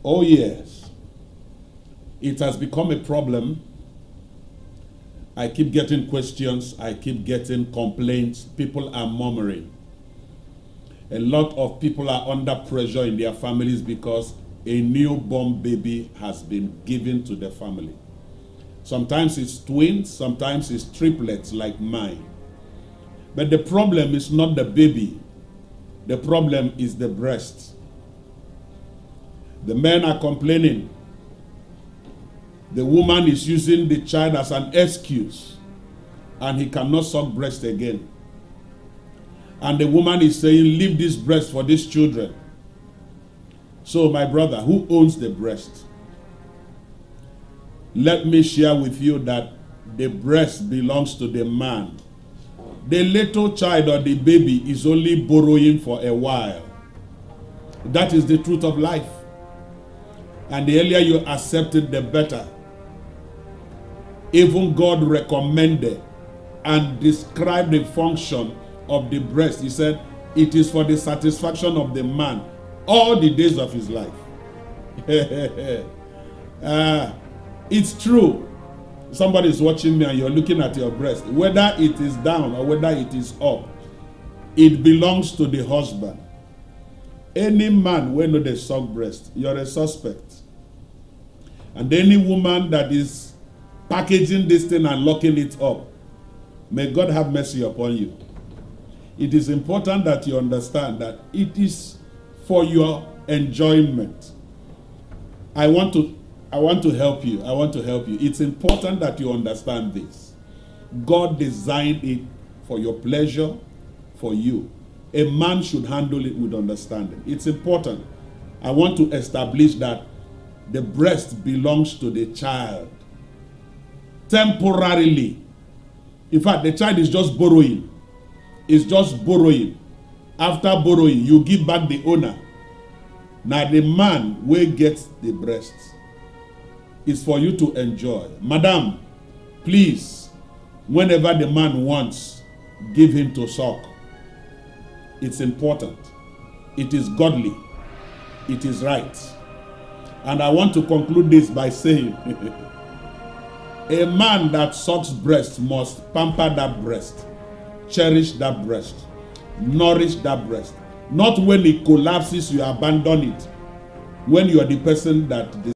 Oh yes, it has become a problem. I keep getting questions, I keep getting complaints, people are murmuring. A lot of people are under pressure in their families because a newborn baby has been given to the family. Sometimes it's twins, sometimes it's triplets like mine. But the problem is not the baby. The problem is the breast. The men are complaining. The woman is using the child as an excuse, and he cannot suck breast again. And the woman is saying, leave this breast for these children. So my brother, who owns the breast? Let me share with you that the breast belongs to the man. The little child or the baby is only borrowing for a while. That is the truth of life. And the earlier you accept it, the better. Even God recommended and described the function of the breast. He said, it is for the satisfaction of the man all the days of his life. It's true. Somebody is watching me and you're looking at your breast. Whether it is down or whether it is up, it belongs to the husband. Any man when they suck breast, you're a suspect. And any woman that is packaging this thing and locking it up, may God have mercy upon you. It is important that you understand that it is for your enjoyment. I want to help you. I want to help you. It's important that you understand this. God designed it for your pleasure, for you. A man should handle it with understanding. It's important. I want to establish that the breast belongs to the child. Temporarily. In fact, the child is just borrowing. It's just borrowing. After borrowing, you give back the owner. Now the man will get the breast. It's for you to enjoy. Madam, please, whenever the man wants, give him to suck. It's important. It is godly. It is right. And I want to conclude this by saying, a man that sucks breast must pamper that breast, cherish that breast, nourish that breast. Not when it collapses, you abandon it. When you are the person that